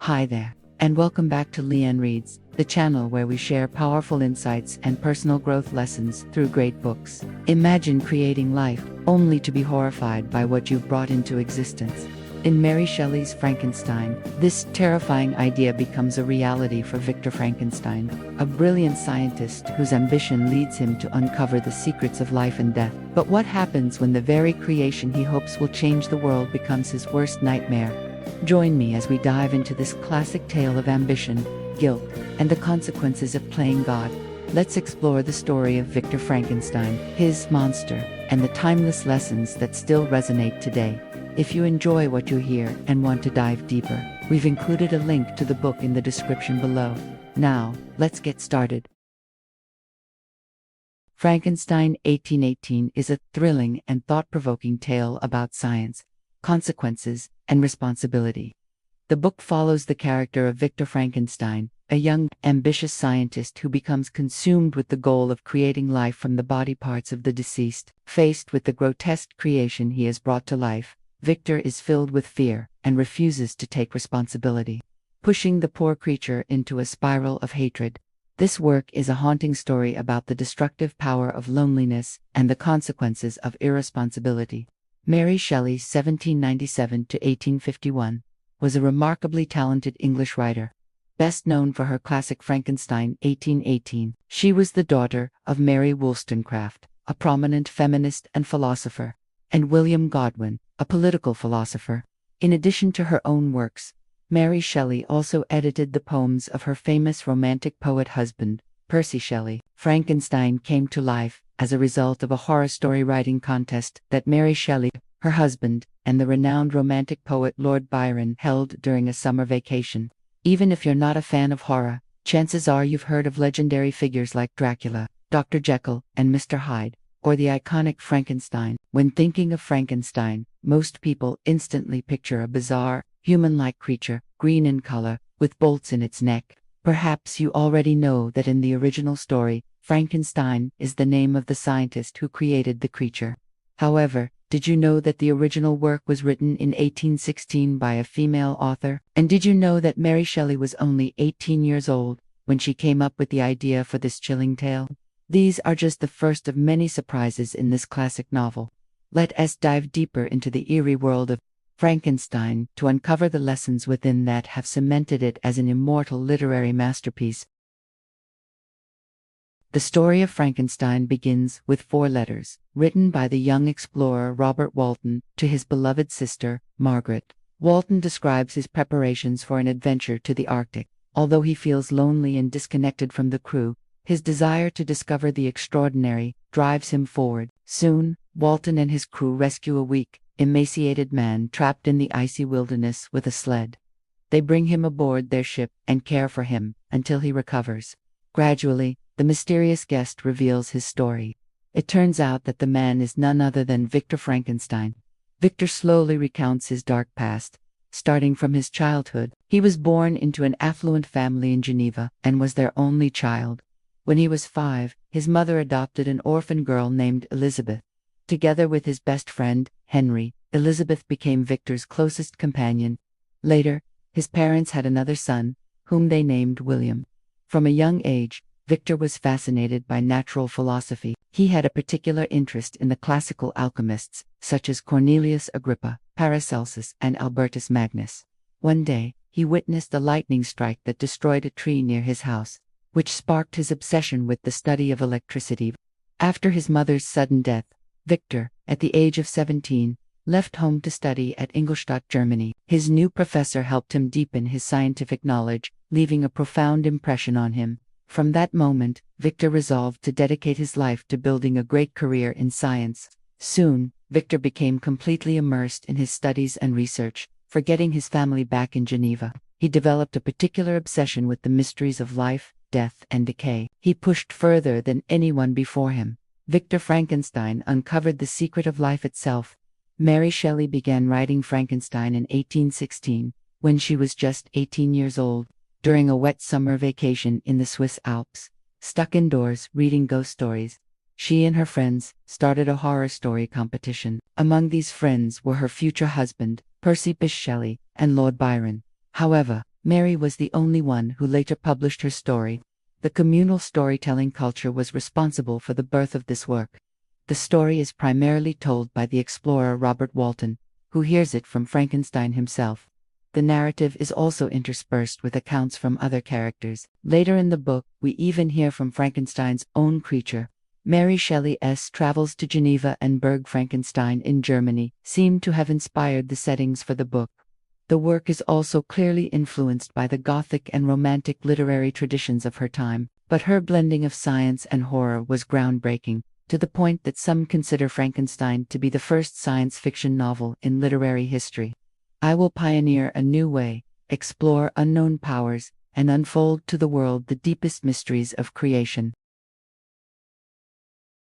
Hi there, and welcome back to Leanne Reads, the channel where we share powerful insights and personal growth lessons through great books. Imagine creating life, only to be horrified by what you've brought into existence. In Mary Shelley's Frankenstein, this terrifying idea becomes a reality for Victor Frankenstein, a brilliant scientist whose ambition leads him to uncover the secrets of life and death. But what happens when the very creation he hopes will change the world becomes his worst nightmare? Join me as we dive into this classic tale of ambition, guilt, and the consequences of playing God. Let's explore the story of Victor Frankenstein, his monster, and the timeless lessons that still resonate today. If you enjoy what you hear and want to dive deeper, we've included a link to the book in the description below. Now, let's get started. Frankenstein 1818 is a thrilling and thought-provoking tale about science, consequences, and responsibility. The book follows the character of Victor Frankenstein, a young, ambitious scientist who becomes consumed with the goal of creating life from the body parts of the deceased. Faced with the grotesque creation he has brought to life, Victor is filled with fear and refuses to take responsibility, pushing the poor creature into a spiral of hatred. This work is a haunting story about the destructive power of loneliness and the consequences of irresponsibility. Mary Shelley (1797 to 1851) was a remarkably talented English writer, best known for her classic Frankenstein 1818. She was the daughter of Mary Wollstonecraft, a prominent feminist and philosopher, and William Godwin, a political philosopher. In addition to her own works, Mary Shelley also edited the poems of her famous romantic poet husband, Percy Shelley. Frankenstein came to life as a result of a horror story writing contest that Mary Shelley, her husband, and the renowned romantic poet Lord Byron held during a summer vacation. Even if you're not a fan of horror, chances are you've heard of legendary figures like Dracula, Dr. Jekyll, and Mr. Hyde, or the iconic Frankenstein. When thinking of Frankenstein, most people instantly picture a bizarre, human-like creature, green in color, with bolts in its neck. Perhaps you already know that in the original story, Frankenstein is the name of the scientist who created the creature. However, did you know that the original work was written in 1816 by a female author? And did you know that Mary Shelley was only 18 years old when she came up with the idea for this chilling tale? These are just the first of many surprises in this classic novel. Let us dive deeper into the eerie world of Frankenstein to uncover the lessons within that have cemented it as an immortal literary masterpiece. The story of Frankenstein begins with 4 letters, written by the young explorer Robert Walton to his beloved sister, Margaret. Walton describes his preparations for an adventure to the Arctic. Although he feels lonely and disconnected from the crew, his desire to discover the extraordinary drives him forward. Soon, Walton and his crew rescue a weak, emaciated man trapped in the icy wilderness with a sled. They bring him aboard their ship and care for him until he recovers. Gradually, the mysterious guest reveals his story. It turns out that the man is none other than Victor Frankenstein. Victor slowly recounts his dark past, starting from his childhood. He was born into an affluent family in Geneva and was their only child. When he was 5, his mother adopted an orphan girl named Elizabeth. Together with his best friend, Henry, Elizabeth became Victor's closest companion. Later, his parents had another son, whom they named William. From a young age, Victor was fascinated by natural philosophy. He had a particular interest in the classical alchemists, such as Cornelius Agrippa, Paracelsus, and Albertus Magnus. One day, he witnessed a lightning strike that destroyed a tree near his house, which sparked his obsession with the study of electricity. After his mother's sudden death, Victor, at the age of 17, left home to study at Ingolstadt, Germany. His new professor helped him deepen his scientific knowledge, leaving a profound impression on him. From that moment, Victor resolved to dedicate his life to building a great career in science. Soon, Victor became completely immersed in his studies and research, forgetting his family back in Geneva. He developed a particular obsession with the mysteries of life, death, and decay. He pushed further than anyone before him. Victor Frankenstein uncovered the secret of life itself. Mary Shelley began writing Frankenstein in 1816, when she was just 18 years old. During a wet summer vacation in the Swiss Alps, stuck indoors reading ghost stories, she and her friends started a horror story competition. Among these friends were her future husband, Percy Bysshe Shelley, and Lord Byron. However, Mary was the only one who later published her story. The communal storytelling culture was responsible for the birth of this work. The story is primarily told by the explorer Robert Walton, who hears it from Frankenstein himself. The narrative is also interspersed with accounts from other characters. Later in the book, we even hear from Frankenstein's own creature. Mary Shelley's travels to Geneva and Burg Frankenstein in Germany seem to have inspired the settings for the book. The work is also clearly influenced by the Gothic and Romantic literary traditions of her time, but her blending of science and horror was groundbreaking, to the point that some consider Frankenstein to be the first science fiction novel in literary history. I will pioneer a new way, explore unknown powers, and unfold to the world the deepest mysteries of creation.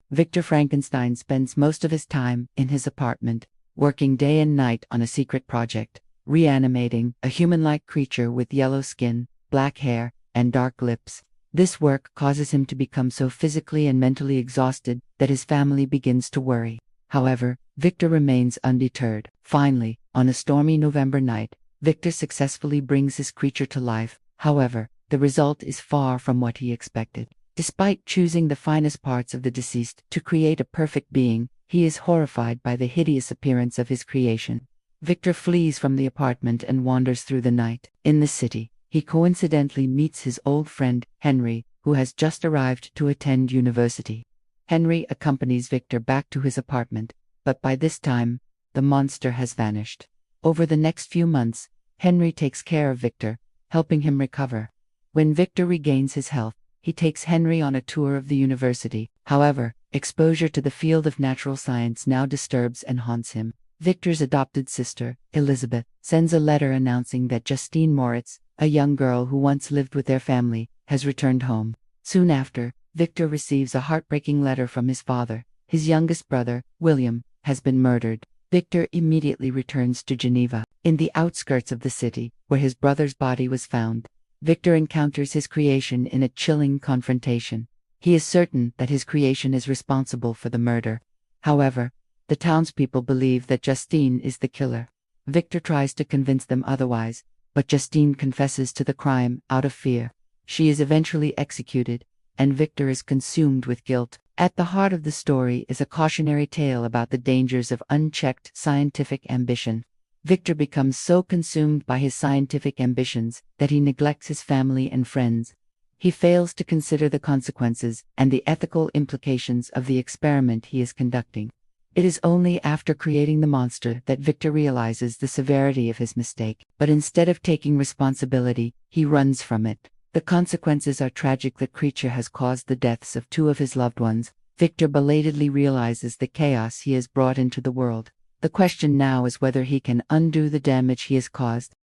Victor Frankenstein spends most of his time in his apartment, working day and night on a secret project, reanimating a human-like creature with yellow skin, black hair, and dark lips. This work causes him to become so physically and mentally exhausted that his family begins to worry. However, Victor remains undeterred. Finally, on a stormy November night, Victor successfully brings his creature to life. However, the result is far from what he expected. Despite choosing the finest parts of the deceased to create a perfect being, he is horrified by the hideous appearance of his creation. Victor flees from the apartment and wanders through the night. In the city, he coincidentally meets his old friend, Henry, who has just arrived to attend university. Henry accompanies Victor back to his apartment, but by this time, the monster has vanished. Over the next few months, Henry takes care of Victor, helping him recover. When Victor regains his health, he takes Henry on a tour of the university. However, exposure to the field of natural science now disturbs and haunts him. Victor's adopted sister, Elizabeth, sends a letter announcing that Justine Moritz, a young girl who once lived with their family, has returned home. Soon after, Victor receives a heartbreaking letter from his father. His youngest brother, William, has been murdered. Victor immediately returns to Geneva. In the outskirts of the city, where his brother's body was found, Victor encounters his creation in a chilling confrontation. He is certain that his creation is responsible for the murder. However, the townspeople believe that Justine is the killer. Victor tries to convince them otherwise, but Justine confesses to the crime out of fear. She is eventually executed, and Victor is consumed with guilt. At the heart of the story is a cautionary tale about the dangers of unchecked scientific ambition. Victor becomes so consumed by his scientific ambitions that he neglects his family and friends. He fails to consider the consequences and the ethical implications of the experiment he is conducting. It is only after creating the monster that Victor realizes the severity of his mistake, but instead of taking responsibility, he runs from it. The consequences are tragic. The creature has caused the deaths of 2 of his loved ones. Victor belatedly realizes the chaos he has brought into the world. The question now is whether he can undo the damage he has caused.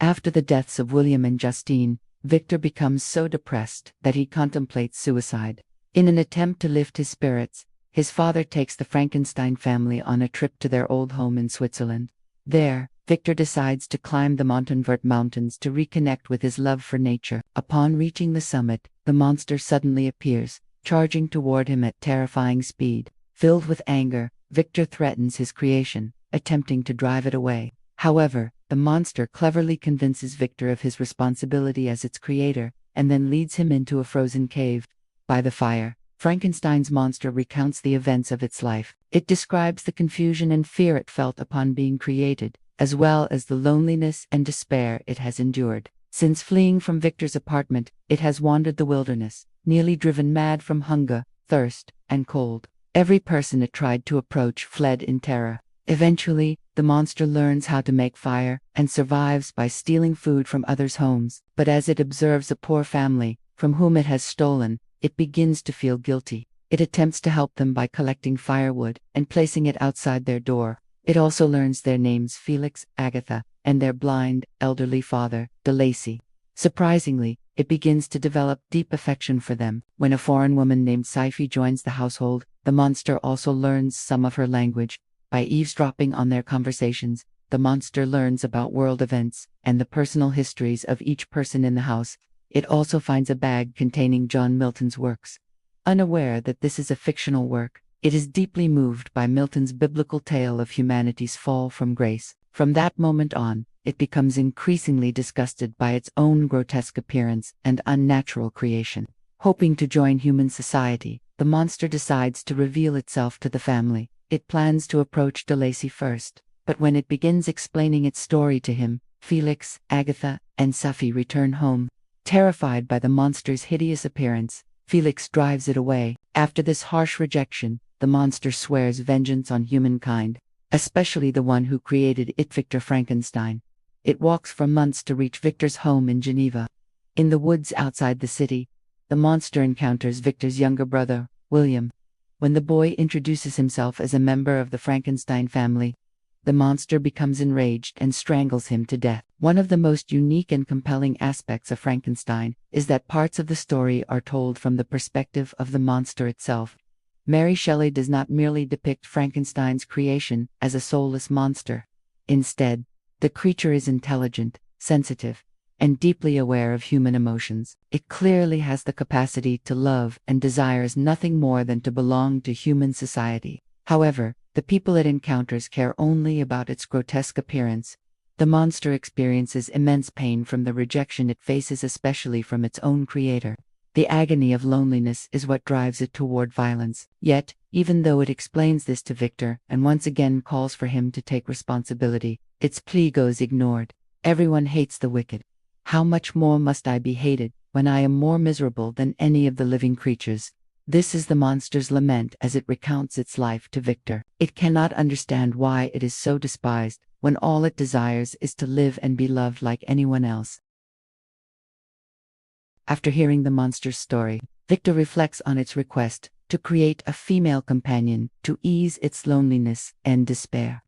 After the deaths of William and Justine, Victor becomes so depressed that he contemplates suicide. In an attempt to lift his spirits, his father takes the Frankenstein family on a trip to their old home in Switzerland. There, Victor decides to climb the Montanvert mountains to reconnect with his love for nature. Upon reaching the summit, the monster suddenly appears, charging toward him at terrifying speed. Filled with anger, Victor threatens his creation, attempting to drive it away. However, the monster cleverly convinces Victor of his responsibility as its creator, and then leads him into a frozen cave. By the fire, Frankenstein's monster recounts the events of its life. It describes the confusion and fear it felt upon being created, as well as the loneliness and despair it has endured. Since fleeing from Victor's apartment, it has wandered the wilderness, nearly driven mad from hunger, thirst, and cold. Every person it tried to approach fled in terror. Eventually, the monster learns how to make fire, and survives by stealing food from others' homes. But as it observes a poor family, from whom it has stolen, it begins to feel guilty. It attempts to help them by collecting firewood and placing it outside their door. It also learns their names, Felix, Agatha, and their blind, elderly father, de Lacy. Surprisingly, it begins to develop deep affection for them. When a foreign woman named Syphe joins the household, the monster also learns some of her language. By eavesdropping on their conversations, the monster learns about world events and the personal histories of each person in the house. It also finds a bag containing John Milton's works. Unaware that this is a fictional work, it is deeply moved by Milton's biblical tale of humanity's fall from grace. From that moment on, it becomes increasingly disgusted by its own grotesque appearance and unnatural creation. Hoping to join human society, the monster decides to reveal itself to the family. It plans to approach de Lacy first, but when it begins explaining its story to him, Felix, Agatha, and Safi return home. Terrified by the monster's hideous appearance, Felix drives it away. After this harsh rejection, the monster swears vengeance on humankind, especially the one who created it, Victor Frankenstein. It walks for months to reach Victor's home in Geneva. In the woods outside the city, the monster encounters Victor's younger brother, William. When the boy introduces himself as a member of the Frankenstein family, the monster becomes enraged and strangles him to death. One of the most unique and compelling aspects of Frankenstein is that parts of the story are told from the perspective of the monster itself. Mary Shelley does not merely depict Frankenstein's creation as a soulless monster. Instead, the creature is intelligent, sensitive, and deeply aware of human emotions. It clearly has the capacity to love and desires nothing more than to belong to human society. However, the people it encounters care only about its grotesque appearance. The monster experiences immense pain from the rejection it faces, especially from its own creator. The agony of loneliness is what drives it toward violence. Yet, even though it explains this to Victor and once again calls for him to take responsibility, its plea goes ignored. Everyone hates the wicked. How much more must I be hated, when I am more miserable than any of the living creatures? This is the monster's lament as it recounts its life to Victor. It cannot understand why it is so despised, when all it desires is to live and be loved like anyone else. After hearing the monster's story, Victor reflects on its request to create a female companion to ease its loneliness and despair.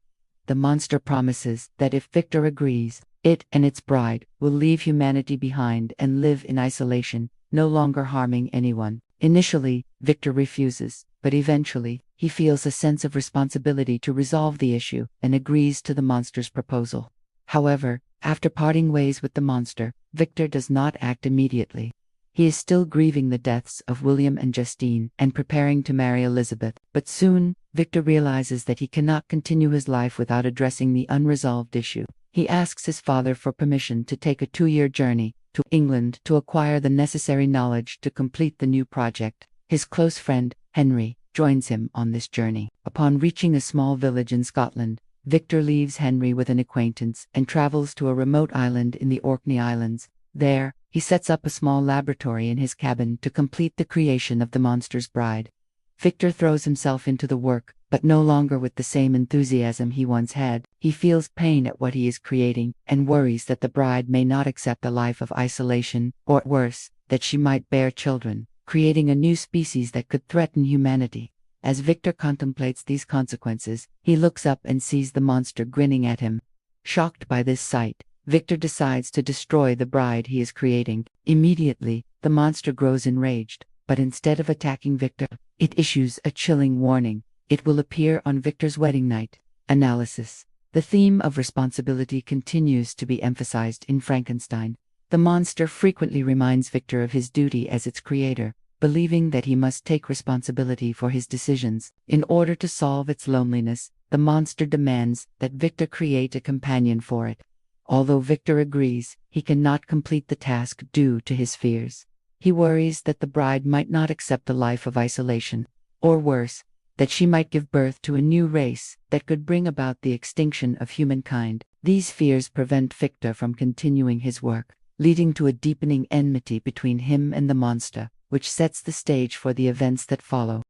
The monster promises that if Victor agrees, it and its bride will leave humanity behind and live in isolation, no longer harming anyone. Initially, Victor refuses, but eventually, he feels a sense of responsibility to resolve the issue and agrees to the monster's proposal. However, after parting ways with the monster, Victor does not act immediately. He is still grieving the deaths of William and Justine and preparing to marry Elizabeth, but soon, Victor realizes that he cannot continue his life without addressing the unresolved issue. He asks his father for permission to take a 2-year journey to England to acquire the necessary knowledge to complete the new project. His close friend, Henry, joins him on this journey. Upon reaching a small village in Scotland, Victor leaves Henry with an acquaintance and travels to a remote island in the Orkney Islands. There, he sets up a small laboratory in his cabin to complete the creation of the monster's bride. Victor throws himself into the work, but no longer with the same enthusiasm he once had. He feels pain at what he is creating and worries that the bride may not accept a life of isolation, or worse, that she might bear children, creating a new species that could threaten humanity. As Victor contemplates these consequences, he looks up and sees the monster grinning at him. Shocked by this sight, Victor decides to destroy the bride he is creating. Immediately, the monster grows enraged, but instead of attacking Victor, it issues a chilling warning. It will appear on Victor's wedding night. Analysis. The theme of responsibility continues to be emphasized in Frankenstein. The monster frequently reminds Victor of his duty as its creator, believing that he must take responsibility for his decisions. In order to solve its loneliness, the monster demands that Victor create a companion for it. Although Victor agrees, he cannot complete the task due to his fears. He worries that the bride might not accept a life of isolation, or worse, that she might give birth to a new race that could bring about the extinction of humankind. These fears prevent Victor from continuing his work, leading to a deepening enmity between him and the monster, which sets the stage for the events that follow.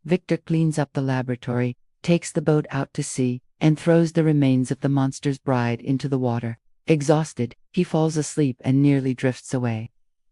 Victor cleans up the laboratory, takes the boat out to sea, and throws the remains of the monster's bride into the water. Exhausted, he falls asleep and nearly drifts away.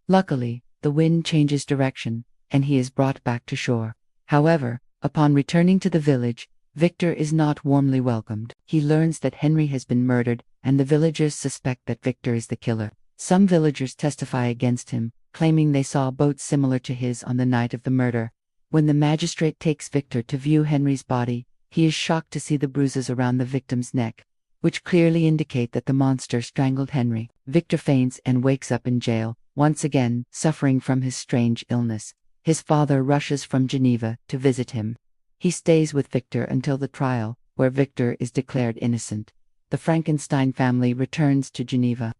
Luckily, the wind changes direction, and he is brought back to shore. However, upon returning to the village, Victor is not warmly welcomed. He learns that Henry has been murdered, and the villagers suspect that Victor is the killer. Some villagers testify against him, claiming they saw boats similar to his on the night of the murder. When the magistrate takes Victor to view Henry's body, he is shocked to see the bruises around the victim's neck, which clearly indicate that the monster strangled Henry. Victor faints and wakes up in jail, once again suffering from his strange illness. His father rushes from Geneva to visit him. He stays with Victor until the trial, where Victor is declared innocent. the Frankenstein family returns to Geneva.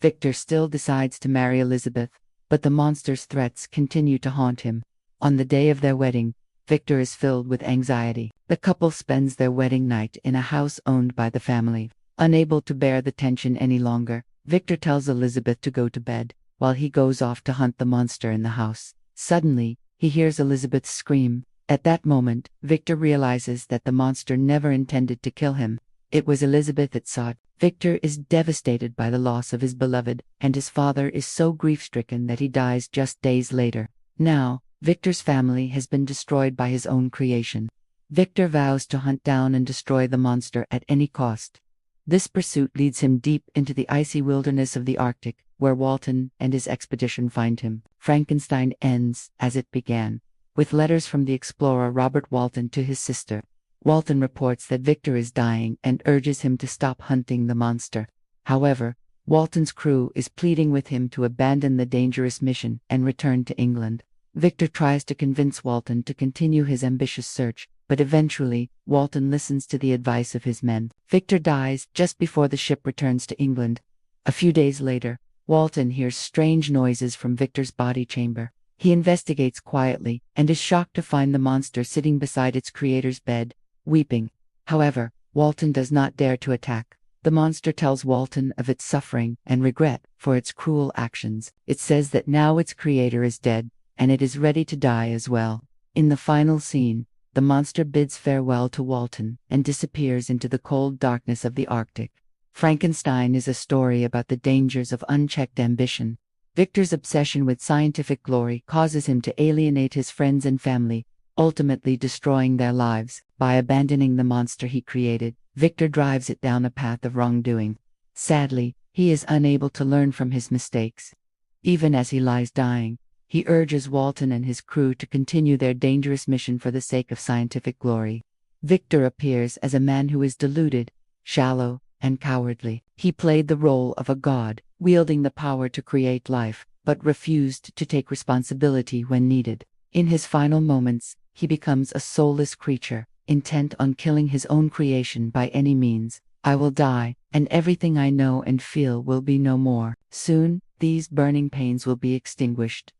Victor still decides to marry Elizabeth, but the monster's threats continue to haunt him. On the day of their wedding, Victor is filled with anxiety. The couple spends their wedding night in a house owned by the family. Unable to bear the tension any longer, Victor tells Elizabeth to go to bed, while he goes off to hunt the monster in the house. Suddenly, he hears Elizabeth scream. At that moment, Victor realizes that the monster never intended to kill him. It was Elizabeth it sought. Victor is devastated by the loss of his beloved, and his father is so grief-stricken that he dies just days later. Now, Victor's family has been destroyed by his own creation. Victor vows to hunt down and destroy the monster at any cost. This pursuit leads him deep into the icy wilderness of the Arctic, where Walton and his expedition find him. Frankenstein ends as it began, with letters from the explorer Robert Walton to his sister. Walton reports that Victor is dying and urges him to stop hunting the monster. However, Walton's crew is pleading with him to abandon the dangerous mission and return to England. Victor tries to convince Walton to continue his ambitious search, but eventually, Walton listens to the advice of his men. Victor dies just before the ship returns to England. A few days later, Walton hears strange noises from Victor's body chamber. He investigates quietly and is shocked to find the monster sitting beside its creator's bed, weeping. However, Walton does not dare to attack. The monster tells Walton of its suffering and regret for its cruel actions. It says that now its creator is dead, and it is ready to die as well. In the final scene, the monster bids farewell to Walton and disappears into the cold darkness of the Arctic. Frankenstein is a story about the dangers of unchecked ambition. Victor's obsession with scientific glory causes him to alienate his friends and family, ultimately destroying their lives. By abandoning the monster he created, Victor drives it down a path of wrongdoing. Sadly, he is unable to learn from his mistakes. Even as he lies dying, he urges Walton and his crew to continue their dangerous mission for the sake of scientific glory. Victor appears as a man who is deluded, shallow, and cowardly. He played the role of a god, wielding the power to create life, but refused to take responsibility when needed. In his final moments, he becomes a soulless creature, intent on killing his own creation by any means. I will die, and everything I know and feel will be no more. Soon, these burning pains will be extinguished.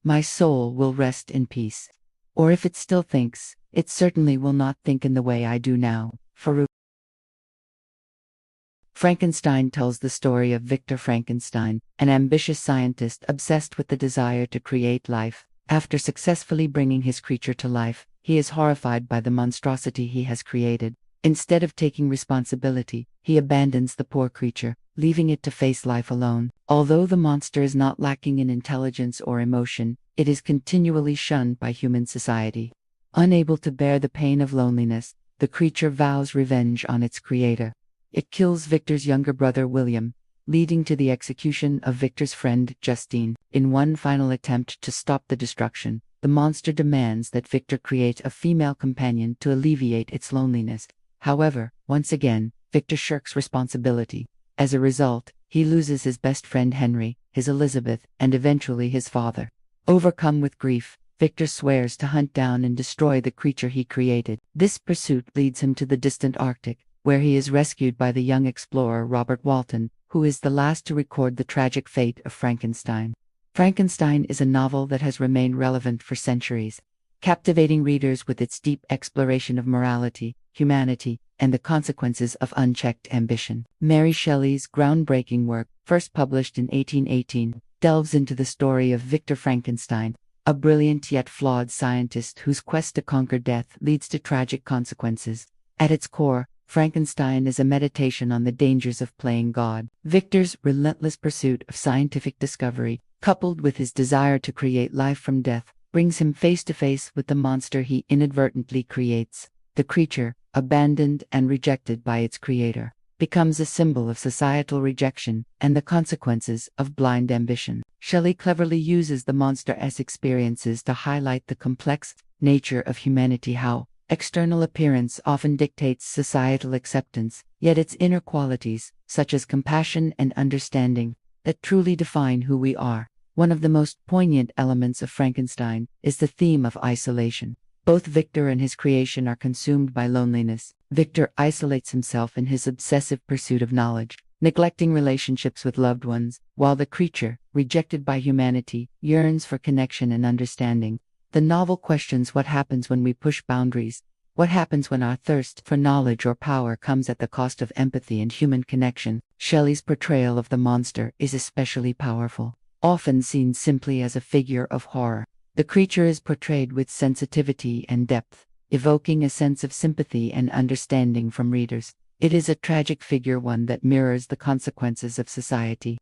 My soul will rest in peace. Or if it still thinks, it certainly will not think in the way I do now. Frankenstein tells the story of Victor Frankenstein, an ambitious scientist obsessed with the desire to create life. After successfully bringing his creature to life, he is horrified by the monstrosity he has created. Instead of taking responsibility, he abandons the poor creature, leaving it to face life alone. Although the monster is not lacking in intelligence or emotion, it is continually shunned by human society. Unable to bear the pain of loneliness, the creature vows revenge on its creator. It kills Victor's younger brother William, leading to the execution of Victor's friend Justine. In one final attempt to stop the destruction, the monster demands that Victor create a female companion to alleviate its loneliness. However, once again, Victor shirks responsibility. As a result, he loses his best friend Henry, his Elizabeth, and eventually his father. Overcome with grief, Victor swears to hunt down and destroy the creature he created. This pursuit leads him to the distant Arctic, where he is rescued by the young explorer Robert Walton, who is the last to record the tragic fate of Frankenstein. Frankenstein is a novel that has remained relevant for centuries, captivating readers with its deep exploration of morality, humanity, and the consequences of unchecked ambition. Mary Shelley's groundbreaking work, first published in 1818, delves into the story of Victor Frankenstein, a brilliant yet flawed scientist whose quest to conquer death leads to tragic consequences. At its core, Frankenstein is a meditation on the dangers of playing God. Victor's relentless pursuit of scientific discovery, coupled with his desire to create life from death, brings him face to face with the monster he inadvertently creates. The creature, abandoned and rejected by its creator, becomes a symbol of societal rejection and the consequences of blind ambition. Shelley cleverly uses the monster's experiences to highlight the complex nature of humanity, how external appearance often dictates societal acceptance, yet its inner qualities, such as compassion and understanding, that truly define who we are. One of the most poignant elements of Frankenstein is the theme of isolation. Both Victor and his creation are consumed by loneliness. Victor isolates himself in his obsessive pursuit of knowledge, neglecting relationships with loved ones, while the creature, rejected by humanity, yearns for connection and understanding. The novel questions what happens when we push boundaries. What happens when our thirst for knowledge or power comes at the cost of empathy and human connection? Shelley's portrayal of the monster is especially powerful. Often seen simply as a figure of horror, the creature is portrayed with sensitivity and depth, evoking a sense of sympathy and understanding from readers. It is a tragic figure, one that mirrors the consequences of society's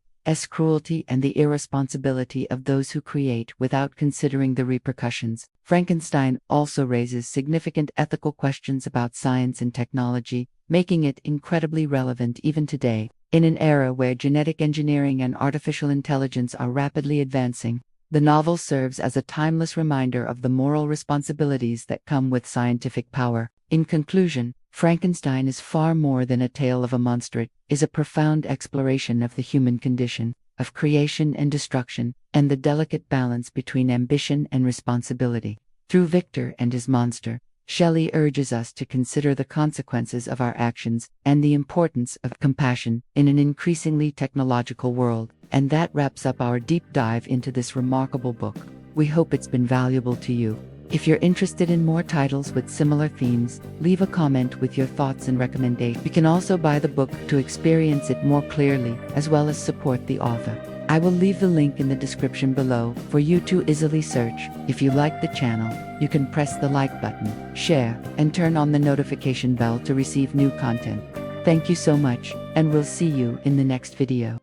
cruelty and the irresponsibility of those who create without considering the repercussions. Frankenstein also raises significant ethical questions about science and technology, making it incredibly relevant even today. In an era where genetic engineering and artificial intelligence are rapidly advancing, the novel serves as a timeless reminder of the moral responsibilities that come with scientific power. In conclusion, Frankenstein is far more than a tale of a monster. It is a profound exploration of the human condition, of creation and destruction, and the delicate balance between ambition and responsibility. Through Victor and his monster, Shelley urges us to consider the consequences of our actions and the importance of compassion in an increasingly technological world. And that wraps up our deep dive into this remarkable book. We hope it's been valuable to you. If you're interested in more titles with similar themes, leave a comment with your thoughts and recommendations. You can also buy the book to experience it more clearly, as well as support the author. I will leave the link in the description below for you to easily search. If you like the channel, you can press the like button, share, and turn on the notification bell to receive new content. Thank you so much, and we'll see you in the next video.